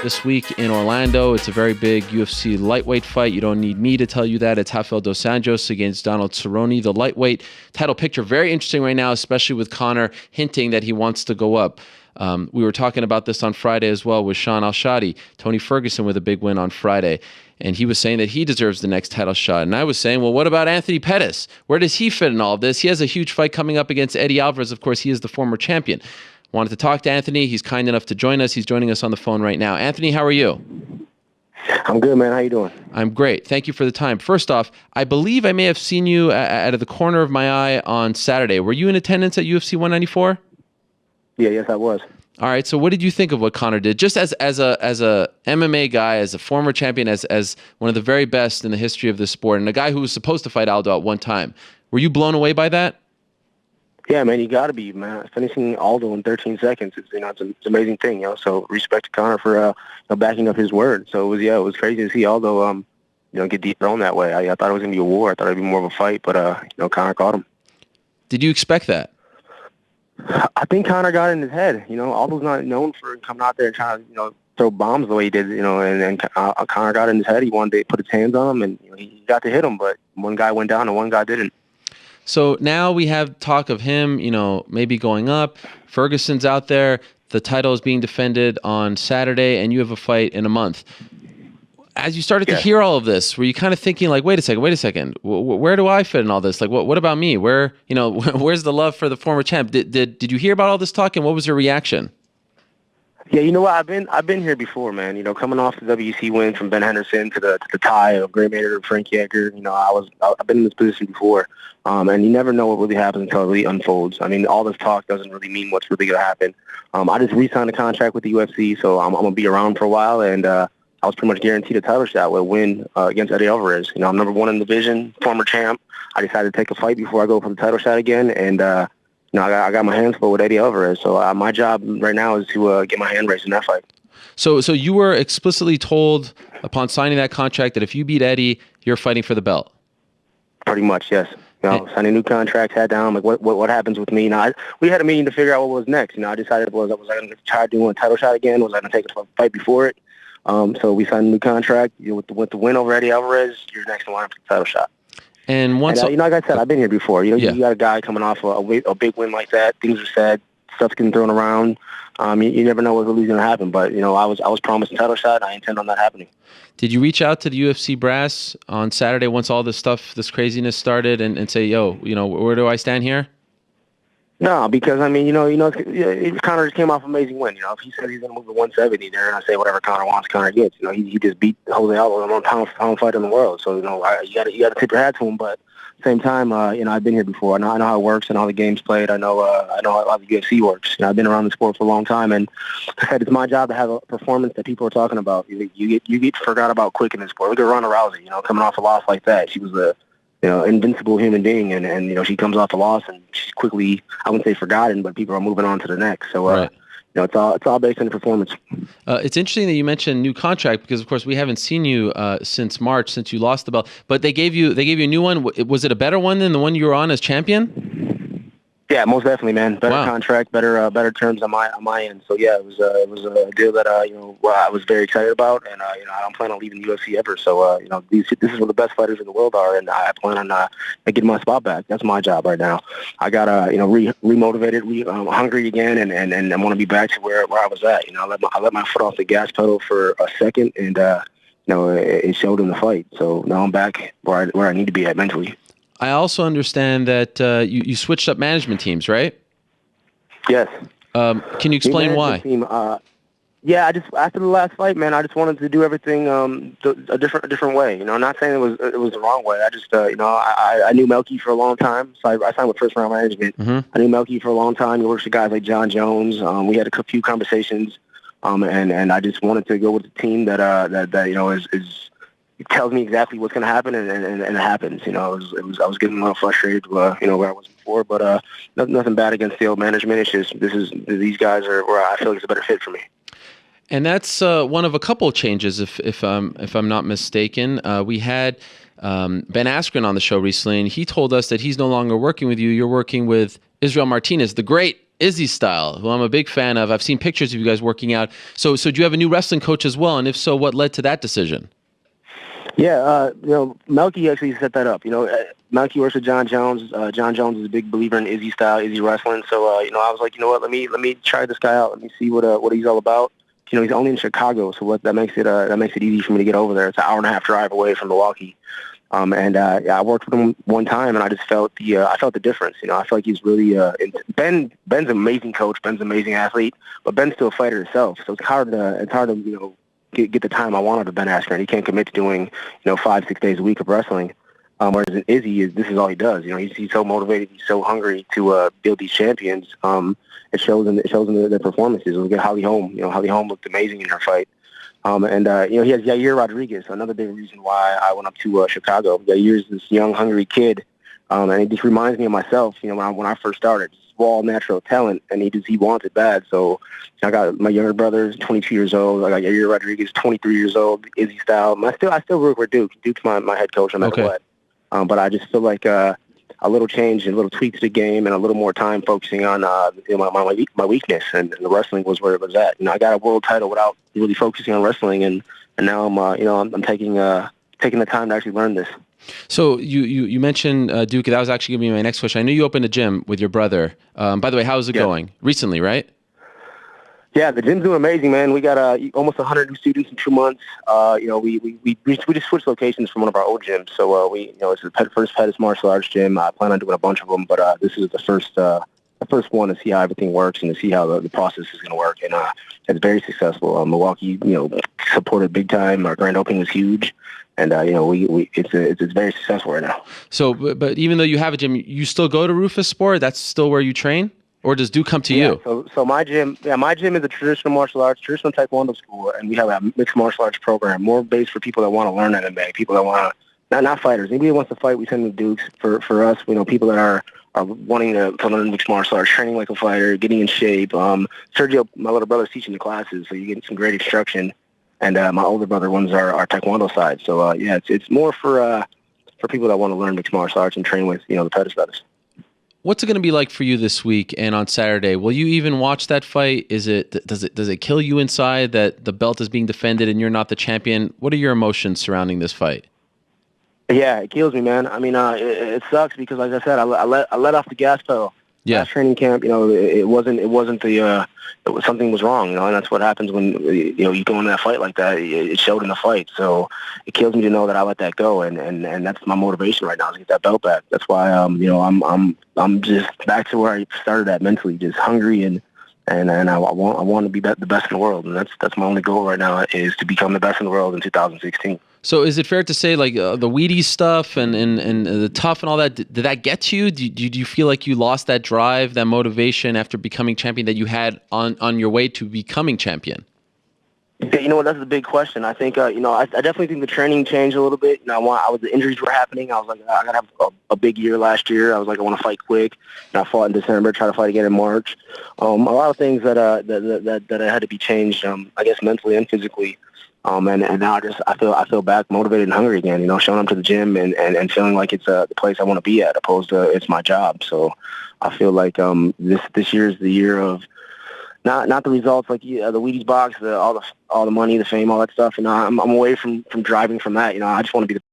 this week in Orlando. It's a very big UFC lightweight fight. You don't need me to tell you that. It's Rafael dos Anjos against Donald Cerrone. The lightweight title picture, very interesting right now, especially with Conor hinting that he wants to go up. We were talking about this on Friday as well with Sean Al-Shadi, Tony Ferguson with a big win on Friday. And he was saying that he deserves the next title shot. And I was saying, well, what about Anthony Pettis? Where does he fit in all of this? He has a huge fight coming up against Eddie Alvarez. Of course, he is the former champion. Wanted to talk to Anthony. He's kind enough to join us. He's joining us on the phone right now. Anthony, how are you? I'm good, man. How you doing? I'm great. Thank you for the time. First off, I believe I may have seen you out of the corner of my eye on Saturday. Were you in attendance at UFC 194? Yes, I was. All right. So what did you think of what Conor did? Just as a MMA guy, as a former champion, as one of the very best in the history of this sport, and a guy who was supposed to fight Aldo at one time. Were you blown away by that? Yeah, man, you got to be, man. Finishing Aldo in 13 seconds, it's an amazing thing, So respect to Conor for backing up his word. So it was crazy to see Aldo, get dethroned that way. I thought it was gonna be a war. I thought it'd be more of a fight, but Conor caught him. Did you expect that? I think Conor got in his head. Aldo's not known for coming out there and trying to throw bombs the way he did. And Conor got in his head. He wanted to put his hands on him, and he got to hit him, but one guy went down and one guy didn't. So now we have talk of him, maybe going up. Ferguson's out there. The title is being defended on Saturday, and you have a fight in a month. As you started to hear all of this, were you kind of thinking, like, wait a second, where do I fit in all this? Like, what about me? Where's the love for the former champ? Did you hear about all this talk, and what was your reaction? Yeah, you know what? I've been here before, man. Coming off the WC win from Ben Henderson to the tie of Gray Maynard, Frank Yeager. I've been in this position before, and you never know what really happens until it really unfolds. I mean, all this talk doesn't really mean what's really gonna happen. I just re-signed a contract with the UFC, so I'm gonna be around for a while, and I was pretty much guaranteed a title shot with a win against Eddie Alvarez. I'm number one in the division, former champ. I decided to take a fight before I go for the title shot again, and I got my hands full with Eddie Alvarez, so my job right now is to get my hand raised in that fight. So you were explicitly told upon signing that contract that if you beat Eddie, you're fighting for the belt? Pretty much, yes. Signing a new contract, sat down, like what happens with me? We had a meeting to figure out what was next. I decided was I going to try doing a title shot again? Was I going to take a fight before it? So we signed a new contract. With the win over Eddie Alvarez, you're next in line for the title shot. And once, like I said, I've been here before. You got a guy coming off a big win like that. Things are said, stuff's getting thrown around. You never know what's really going to happen. But I was promised a title shot. I intend on that happening. Did you reach out to the UFC brass on Saturday once all this craziness started, and say, yo, where do I stand here? No, because Conor just came off an amazing win. If he said he's going to move to 170, they're going to say whatever Conor wants, Conor gets. He just beat Jose Aldo, the most pound fighter in the world. So you got to tip your hat to him. But at the same time, I've been here before. I know how it works and how the game's played. I know how the UFC works. I've been around the sport for a long time, and like I said, it's my job to have a performance that people are talking about. You get forgot about quick in this sport. Look at Ronda Rousey. Coming off a loss like that, she was the invincible human being, and she comes off the loss and she's quickly, I wouldn't say forgotten, but people are moving on to the next. So, right. It's all based on the performance. It's interesting that you mentioned new contract because, of course, we haven't seen you since March, since you lost the belt. But they gave you a new one. Was it a better one than the one you were on as champion? Yeah, most definitely, man. Better contract, better terms on my end. So yeah, it was a deal that I was very excited about, and I don't plan on leaving the UFC ever. So this is where the best fighters in the world are, and I plan on getting my spot back. That's my job right now. I got remotivated, hungry again, and I want to be back to where I was at. I let my foot off the gas pedal for a second, and it showed in the fight. So now I'm back where I need to be at mentally. I also understand that you switched up management teams, right? Yes. Can you explain why? Team, I just after the last fight, man, I just wanted to do everything a different way. I'm not saying it was the wrong way. I just I knew Melky for a long time, so I signed with First Round Management. Mm-hmm. I knew Melky for a long time. He works with guys like John Jones. We had a few conversations, and I just wanted to go with the team that is. It tells me exactly what's going to happen, and it happens. I was getting a little frustrated, where I was before, but nothing bad against the old management. It's just these guys are where I feel like it's a better fit for me. And that's one of a couple of changes, if I'm not mistaken. We had Ben Askren on the show recently, and he told us that he's no longer working with you. You're working with Israel Martinez, the great Izzy Style, who I'm a big fan of. I've seen pictures of you guys working out. So do you have a new wrestling coach as well? And if so, what led to that decision? Yeah, Melky actually set that up. Melky works with John Jones. John Jones is a big believer in Izzy Style, Izzy wrestling. So, I was like, let me try this guy out. Let me see what he's all about. He's only in Chicago, so that makes it easy for me to get over there. It's an hour and a half drive away from Milwaukee. I worked with him one time, and I just felt the difference. I feel like he's really Ben's an amazing coach. Ben's an amazing athlete, but Ben's still a fighter himself. So it's hard to get the time I want out of Ben Askren. He can't commit to doing 5-6 days a week of wrestling. Whereas in Izzy, this is all he does. He's so motivated, he's so hungry to build these champions. It shows in the performances. Look at Holly Holm. Holly Holm looked amazing in her fight. He has Yair Rodriguez, another big reason why I went up to Chicago. Yair's this young, hungry kid, and it just reminds me of myself. When I first started, just raw, natural talent, and he wants it bad. So I got my younger brother's 22 years old. I got Yair Rodriguez, 23 years old. Izzy Style. I still work with Duke. Duke's my head coach no matter what. But I just feel like a little change and a little tweak to the game and a little more time focusing on my weakness, and the wrestling was where it was at. I got a world title without really focusing on wrestling, and now I'm taking the time to actually learn this. So you mentioned Duke. That was actually going to be my next question. I knew you opened a gym with your brother. By the way, how's it going? Recently, right? Yeah, the gym's doing amazing, man. We got almost 100 new students in 2 months. We just switched locations from one of our old gyms. So it's the first Pettis martial arts gym. I plan on doing a bunch of them, but this is the first one to see how everything works and to see how the process is going to work. And it's very successful. Milwaukee, supported big time. Our grand opening was huge, and it's very successful right now. So, but even though you have a gym, you still go to Rufus Sport? That's still where you train? Or does Duke come to you? So my gym is a traditional martial arts, traditional Taekwondo school, and we have a mixed martial arts program, more based for people that want to learn MMA, people that want to, not fighters. Anybody who wants to fight, we send them to Duke's. For us, people that are wanting to learn mixed martial arts, training like a fighter, getting in shape. Sergio, my little brother's teaching the classes, so you get some great instruction. And my older brother runs our Taekwondo side. So it's more for people that want to learn mixed martial arts and train with the Pettis brothers. What's it going to be like for you this week and on Saturday? Will you even watch that fight? Does it kill you inside that the belt is being defended and you're not the champion? What are your emotions surrounding this fight? Yeah, it kills me, man. I mean, it sucks because, like I said, I let off the gas pedal. Yeah. Last training camp, it wasn't something was wrong, and that's what happens when you go into that fight like that. It showed in the fight, so it kills me to know that I let that go, and that's my motivation right now is to get that belt back. That's why I'm just back to where I started at mentally, just hungry and I want to be the best in the world, and that's my only goal right now is to become the best in the world in 2016. So is it fair to say, like, the Wheaties stuff and the tough and all that, did that get to you? Do you feel like you lost that drive, that motivation after becoming champion that you had on your way to becoming champion? Yeah, that's the big question. I think, I definitely think the training changed a little bit. The injuries were happening. I was like, I got to have a big year last year. I was like, I want to fight quick. And I fought in December, try to fight again in March. A lot of things that had to be changed, I guess, mentally and physically. And now I feel back motivated and hungry again, showing up to the gym and feeling like it's the place I want to be at opposed to it's my job. So I feel like this year is the year of not the results like the Wheaties box, all the money, the fame, all that stuff. And I'm away from driving from that. I just want to be the